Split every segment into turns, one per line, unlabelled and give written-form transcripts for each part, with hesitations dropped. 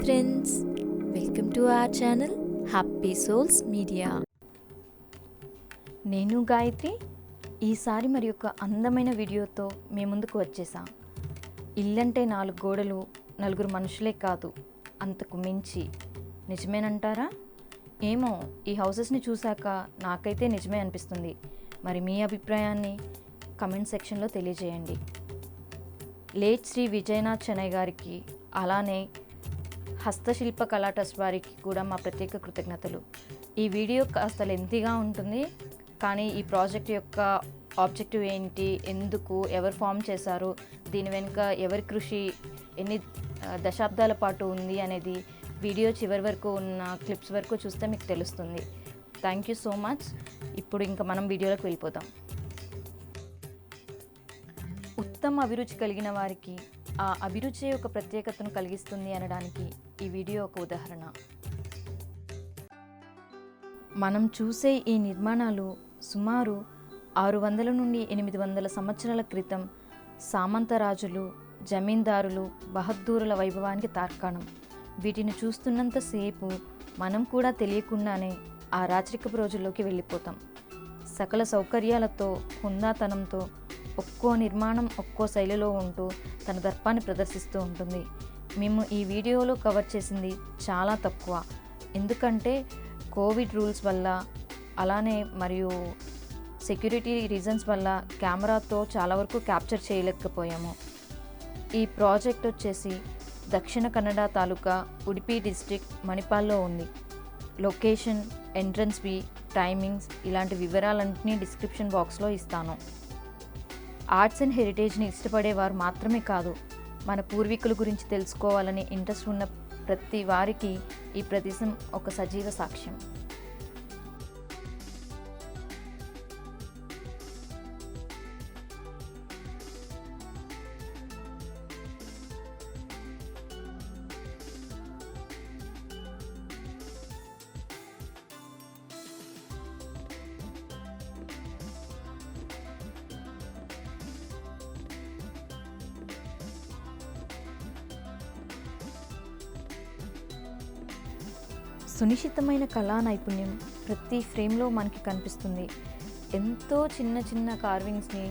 Friends, welcome to our channel happy souls media. నేను గాయత్రి. ఈసారి మరి ఒక అందమైన వీడియోతో మీ ముందుకు వచ్చేసా. ఇల్లంటే 4 గోడలు, 4 మనుషులే కాదు, అంతకు మించి. నిజమేనంటారా? ఏమో, ఈ హౌసెస్ని చూశాక నాకైతే నిజమే అనిపిస్తుంది. మరి మీ అభిప్రాయాన్ని కమెంట్ సెక్షన్లో తెలియజేయండి. లేట్ శ్రీ విజయనాథ్ చెన్నై గారికి, అలానే హస్తశిల్ప కళా ట్రస్ట్ వారికి కూడా మా ప్రత్యేక కృతజ్ఞతలు. ఈ వీడియో కాస్త లెంతీగా ఉంటుంది, కానీ ఈ ప్రాజెక్ట్ యొక్క ఆబ్జెక్టివ్ ఏంటి, ఎందుకు, ఎవరు ఫామ్ చేశారు, దీని వెనుక ఎవరి కృషి ఎన్ని దశాబ్దాల పాటు ఉంది అనేది వీడియో చివరి వరకు ఉన్న క్లిప్స్ వరకు చూస్తే మీకు తెలుస్తుంది. Thank you so much. ఇప్పుడు ఇంకా మనం వీడియోలోకి వెళ్ళిపోతాం. ఉత్తమ అభిరుచి కలిగిన వారికి ఆ అభిరుచి ఒక ప్రత్యేకతను కలిగిస్తుంది అనడానికి ఈ వీడియో ఒక ఉదాహరణ. మనం చూసే ఈ నిర్మాణాలు సుమారు 600 నుండి 800 సంవత్సరాల క్రితం సామంతరాజులు, జమీందారులు, బహద్దూరుల వైభవానికి తార్కాణం. వీటిని చూస్తున్నంతసేపు మనం కూడా తెలియకుండానే ఆ రాచరికపు రోజుల్లోకి వెళ్ళిపోతాం. సకల సౌకర్యాలతో, హుందాతనంతో, ఒక్కో నిర్మాణం ఒక్కో శైలిలో ఉంటూ తన దర్పాన్ని ప్రదర్శిస్తూ ఉంటుంది. మేము ఈ వీడియోలో కవర్ చేసింది చాలా తక్కువ, ఎందుకంటే కోవిడ్ రూల్స్ వల్ల, అలానే మరియు సెక్యూరిటీ రీజన్స్ వల్ల కెమెరాతో చాలా వరకు క్యాప్చర్ చేయలేకపోయాము. ఈ ప్రాజెక్ట్ వచ్చేసి దక్షిణ కన్నడ తాలూకా, ఉడిపి డిస్ట్రిక్ట్, మణిపాల్లో ఉంది. లొకేషన్, ఎంట్రన్స్ ఫీ, టైమింగ్స్ ఇలాంటి వివరాలన్నింటినీ డిస్క్రిప్షన్ బాక్స్లో ఇస్తాను. ఆర్ట్స్ అండ్ హెరిటేజ్ని ఇష్టపడేవారు మాత్రమే కాదు, మన పూర్వీకుల గురించి తెలుసుకోవాలని ఇంట్రెస్ట్ ఉన్న ప్రతి వారికి ఈ ప్రదేశం ఒక సజీవ సాక్ష్యం. సునిశ్చితమైన కళా నైపుణ్యం ప్రతి ఫ్రేమ్లో మనకి కనిపిస్తుంది. ఎంతో చిన్న చిన్న కార్వింగ్స్ని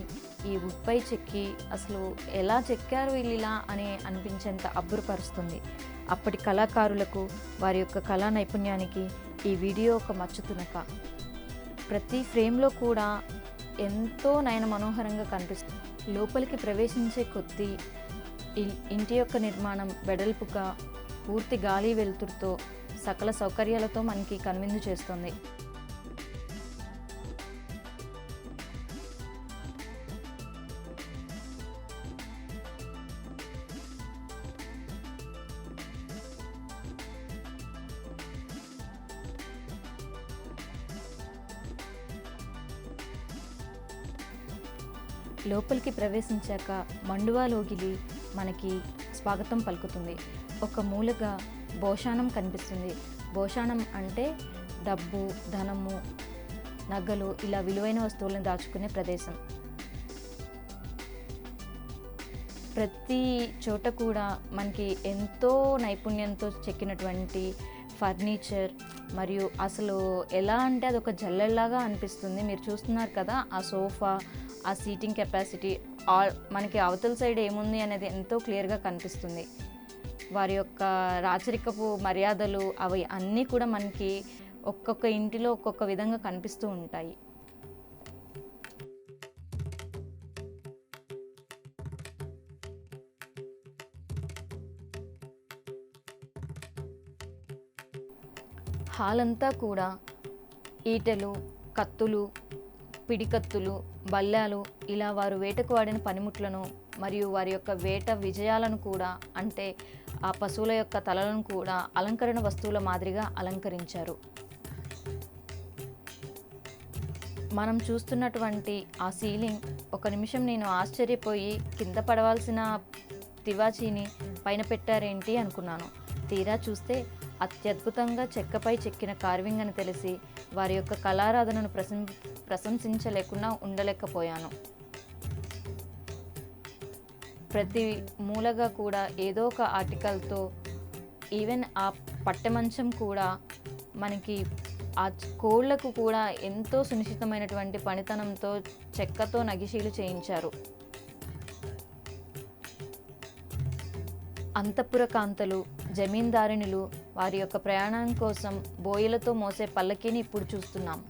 ఈ వుడ్పై చెక్కి అసలు ఎలా చెక్కారు వీళ్ళిలా అని అనిపించేంత అబ్బురపరుస్తుంది. అప్పటి కళాకారులకు వారి యొక్క కళా నైపుణ్యానికి ఈ వీడియో ఒక మచ్చుతునక. ప్రతి ఫ్రేమ్లో కూడా ఎంతో నయన మనోహరంగా కనిపిస్తుంది. లోపలికి ప్రవేశించే కొద్దీ ఇంటి యొక్క నిర్మాణం వెడల్పుగా, పూర్తి గాలి వెలుతురుతో, సకల సౌకర్యాలతో మనకి కనువిందు చేస్తుంది. లోపలికి ప్రవేశించాక మండువా లోగిలి మనకి స్వాగతం పలుకుతుంది. ఒక మూలగా భోషాణం కనిపిస్తుంది. భోషాణం అంటే డబ్బు, ధనము, నగలు ఇలా విలువైన వస్తువులను దాచుకునే ప్రదేశం. ప్రతి చోట కూడా మనకి ఎంతో నైపుణ్యంతో చెక్కినటువంటి ఫర్నిచర్, మరియు అసలు ఎలా అంటే అది ఒక జల్లెల్లాగా అనిపిస్తుంది. మీరు చూస్తున్నారు కదా, ఆ సోఫా, ఆ సీటింగ్ కెపాసిటీ, మనకి అవతల సైడ్ ఏముంది అనేది ఎంతో క్లియర్గా కనిపిస్తుంది. వారి యొక్క రాచరికపు మర్యాదలు అవి అన్నీ కూడా మనకి ఒక్కొక్క ఇంటిలో ఒక్కొక్క విధంగా కనిపిస్తూ ఉంటాయి. హాల్ అంతా కూడా ఈటెలు, కత్తులు, పిడికత్తులు, బల్లాలు ఇలా వారు వేటకు వాడిన పనిముట్లను మరియు వారి యొక్క వేట విజయాలను కూడా, అంటే ఆ పశువుల యొక్క తలలను కూడా అలంకరణ వస్తువుల మాదిరిగా అలంకరించారు. మనం చూస్తున్నటువంటి ఆ సీలింగ్, ఒక నిమిషం నేను ఆశ్చర్యపోయి కింద పడవలసిన తివాచీని పైన పెట్టారేంటి అనుకున్నాను. తీరా చూస్తే అత్యద్భుతంగా చెక్కపై చెక్కిన కార్వింగ్ అని తెలిసి వారి యొక్క కళారాధనను ప్రశంసించలేకుండా ఉండలేకపోయాను. ప్రతి మూలగా కూడా ఏదో ఒక ఆర్టికల్తో ఈవెన్ ఆ పట్టె మంచం కూడా మనకి ఆ కోళ్లకు కూడా ఎంతో సునిశ్చితమైనటువంటి పనితనంతో చెక్కతో నగిశీలు చేయించారు. అంతఃపుర కాంతలు, జమీందారిణులు వారి యొక్క ప్రయాణం కోసం బోయలతో మోసే పల్లకీని ఇప్పుడు చూస్తున్నాం.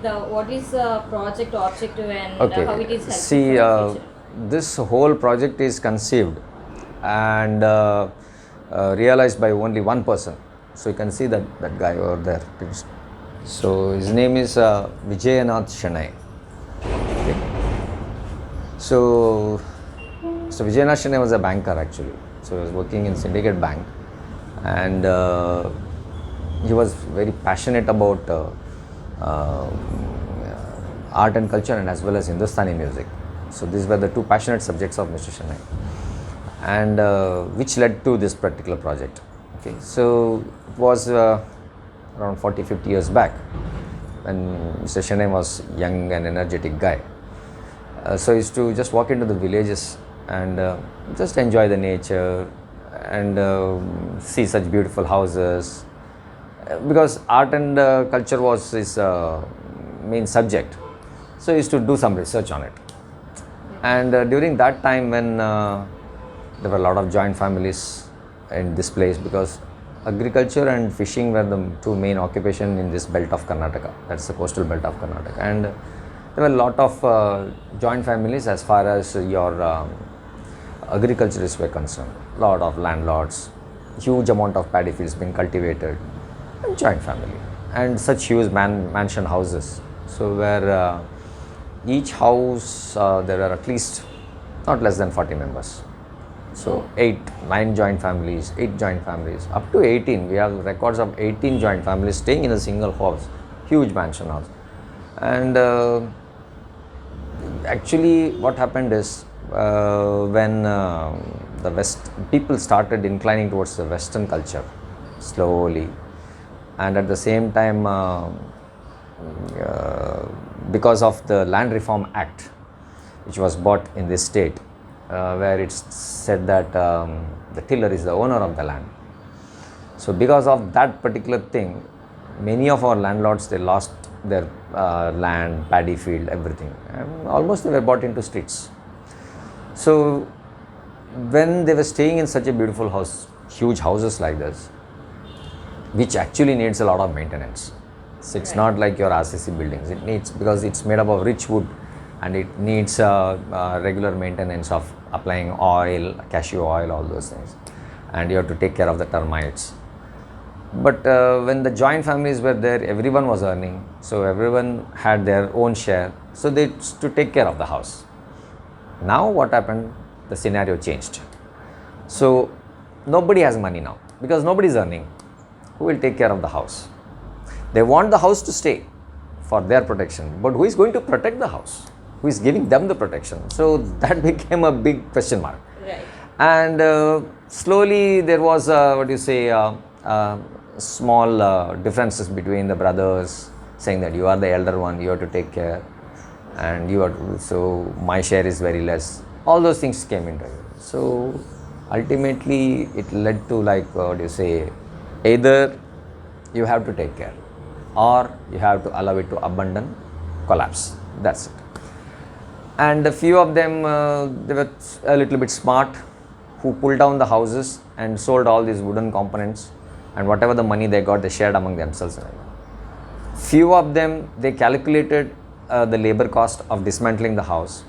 what is the project objective and
Okay.
how it is helpful
See,
for the future?
this whole project is conceived and realized by only one person. So you can see that guy over there. So his name is Vijayanath Shanai. Okay. So Vijayanath Shanai was a banker actually. So he was working in Syndicate Bank, and he was very passionate about uh, art and culture, and as well as Hindustani music. So these were the two passionate subjects of Mr. Shanai, and which led to this particular project. Okay, so it was around 40-50 years back when Mr. Shanai was young and energetic guy. So he used to just walk into the villages and just enjoy the nature and see such beautiful houses, because art and culture was his main subject. So he used to do some research on it. And during that time when there were a lot of joint families in this place, because agriculture and fishing were the two main occupation in this belt of Karnataka. That's the coastal belt of Karnataka. And there were a lot of joint families as far as your agriculturists were concerned. A lot of landlords, huge amount of paddy fields being cultivated, and joint family, and such huge mansion houses. So where each house there are at least not less than 40 members. So 9 joint families, 8 joint families, up to 18. We have records of 18 joint families staying in a single house, huge mansion house. And actually what happened is when the West people started inclining towards the Western culture slowly, and at the same time because of the Land Reform Act which was bought in this state, where it's said that the tiller is the owner of the land. So because of that particular thing, many of our landlords, they lost their land, paddy field, everything, and almost they were brought into streets. So when they were staying in such a beautiful house, huge houses like this, which actually needs a lot of maintenance. So it's not like your RCC buildings. It needs, because it's made up of rich wood, and it needs regular maintenance of applying oil, cashew oil, all those things, and you have to take care of the termites. But when the joint families were there, everyone was earning, so everyone had their own share, so they used to take care of the house. Now what happened? The scenario changed. So nobody has money now, because nobody is earning. Who will take care of the house? They want the house to stay for their protection, but who is going to protect the house? Who is giving them the protection? So that became a big question mark.
Right.
And slowly there was small differences between the brothers, saying that you are the elder one, you have to take care, and you are to, so my share is very less. All those things came into it. So ultimately it led to, like either you have to take care, or you have to allow it to abandon, collapse. That's it. And a few of them, they were a little bit smart, who pulled down the houses and sold all these wooden components, and whatever the money they got, they shared among themselves. Few of them, they calculated the labor cost of dismantling the house,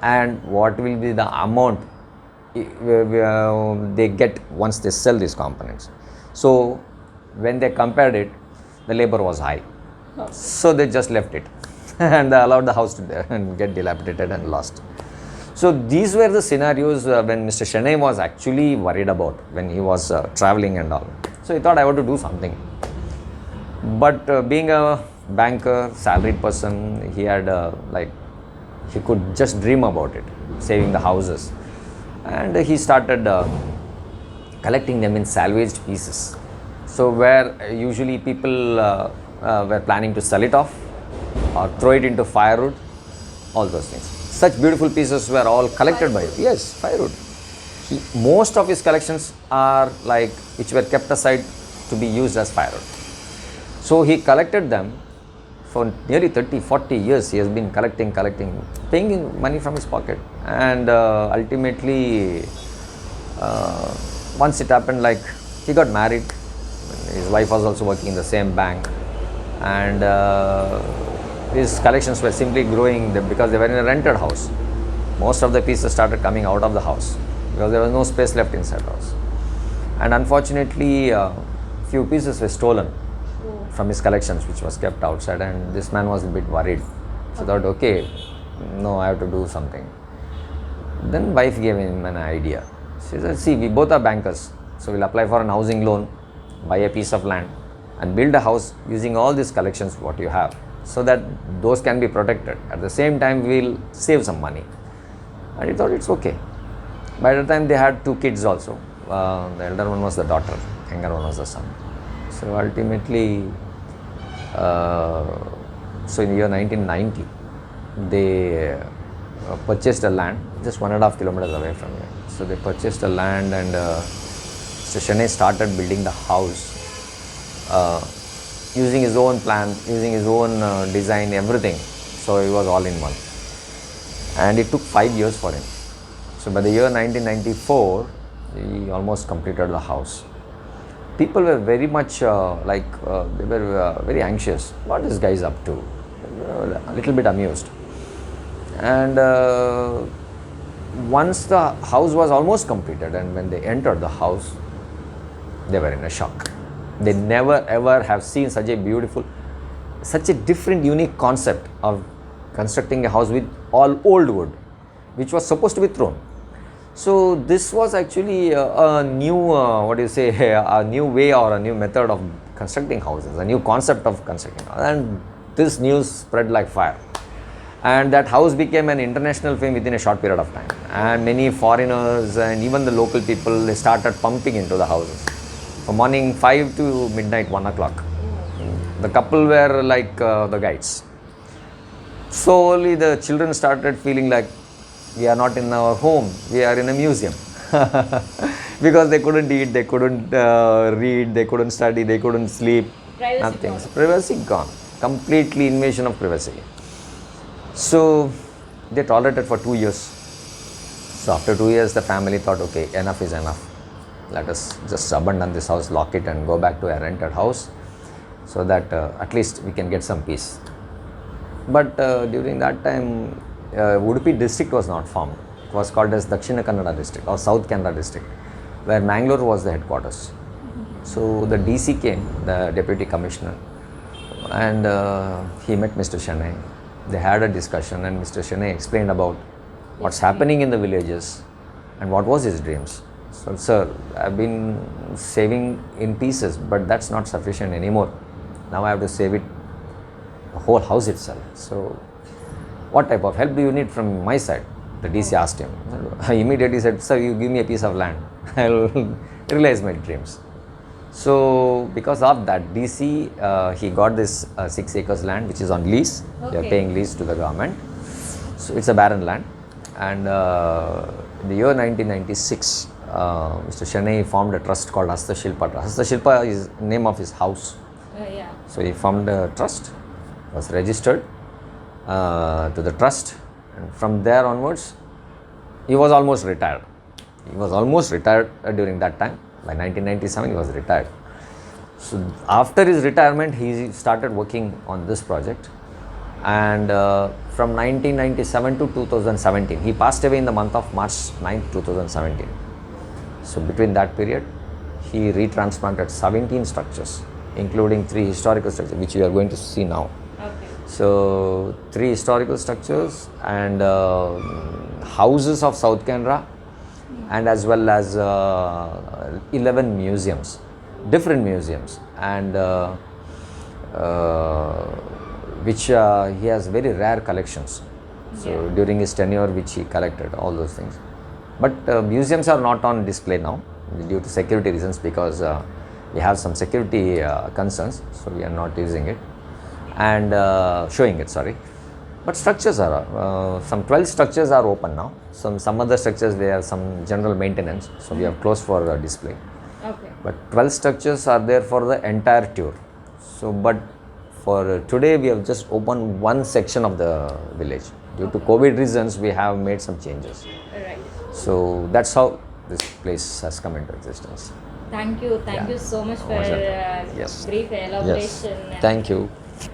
and what will be the amount they get once they sell these components. So when they compared it, the labor was high. So they just left it and they allowed the house to get dilapidated and lost. So these were the scenarios when Mr. Shanai was actually worried about when he was traveling and all. So he thought, I want to do something. But being a banker, salaried person, he had he could just dream about it, saving the houses. And he started collecting them in salvaged pieces. So where usually people were planning to sell it off or throw it into firewood, all those things. Such beautiful pieces were all collected by him. Yes, firewood. Most of his collections are which were kept aside to be used as firewood. So he collected them for nearly 30-40 years. He has been collecting, paying in money from his pocket. And ultimately, once it happened, he got married. His wife was also working in the same bank, and his collections were simply growing because they were in a rented house. Most of the pieces started coming out of the house because there was no space left inside the house. And unfortunately, few pieces were stolen from his collections, which was kept outside, and this man was a bit worried. So thought, okay, no, I have to do something. Then wife gave him an idea. She said, see, we both are bankers, so we'll apply for an housing loan, buy a piece of land, and build a house using all these collections what you have, so that those can be protected. At the same time, we'll save some money. And he thought it's okay. By the time they had 2 kids also. The elder one was the daughter, younger one was the son. So ultimately, so in the year 1990, they purchased a land just 1.5 kilometers away from here. So they purchased a land, and Mr. Shane started building the house using his own plan, using his own design, everything. So it was all in one. And it took 5 years for him. So by the year 1994, he almost completed the house. People were very much they were very anxious. What this guy is up to? A little bit amused. And once the house was almost completed, and when they entered the house, they were in a shock. They never ever have seen such a beautiful, such a different, unique concept of constructing a house with all old wood, which was supposed to be thrown. So this was actually a new, a new way or a new method of constructing houses, a new concept of constructing houses. And this news spread like fire. And that house became an international fame within a short period of time. And many foreigners and even the local people, they started pumping into the houses. From morning 5 to midnight 1 o'clock. The couple were like the guides. Slowly the children started feeling like we are not in our home, we are in a museum. Because they couldn't eat, they couldn't read, they couldn't study, they couldn't sleep.
Privacy
nothing.
gone.
Privacy gone. Completely invasion of privacy. So they tolerated for 2 years. So after 2 years, the family thought, okay, enough is enough. Let us just abandon this house, lock it, and go back to a rented house, so that at least we can get some peace. But during that time, Udipi district was not formed. It was called as Dakshina Kannada district or South Kannada district, where Mangalore was the headquarters. So the DC came, the deputy commissioner, and he met Mr. Shane. They had a discussion, and Mr. Shane explained about what's happening in the villages and what was his dreams. So, sir, I've been saving in pieces, but that's not sufficient anymore. Now I have to save it, the whole house itself. So what type of help do you need from my side? The DC asked him. He immediately said, sir, you give me a piece of land, I'll realize my dreams. So because of that, DC, he got this 6 acres land, which is on lease. They are
Okay.
paying lease to the government. So it's a barren land. And in the year 1996, Mr. Shane formed a trust called Hasta Shilpa. Hasta Shilpa is the name of his house.
Yeah.
So he formed a trust, was registered to the trust, and from there onwards, he was almost retired. He was almost retired during that time. By 1997, he was retired. So after his retirement, he started working on this project. And from 1997 to 2017, he passed away in the month of March 9, 2017. So between that period, he retransplanted 17 structures, including 3 historical structures, which we are going to see now.
Okay.
So 3 historical structures and houses of South Canara, and as well as 11 museums, different museums, and which he has very rare collections. So during his tenure, which he collected all those things. But museums are not on display now due to security reasons, because we have some security concerns, so we are not using it and showing it, sorry. But structures are, some 12 structures are open now. Some other structures, they have some general maintenance, so we have closed for display.
Okay.
But 12 structures are there for the entire tour. So, but for today, we have just opened one section of the village. Due to COVID reasons, we have made some changes.
Right.
So that's how this place has come into existence.
Thank you
Yeah.
so much for
Yes.
brief elaboration.
Thank you.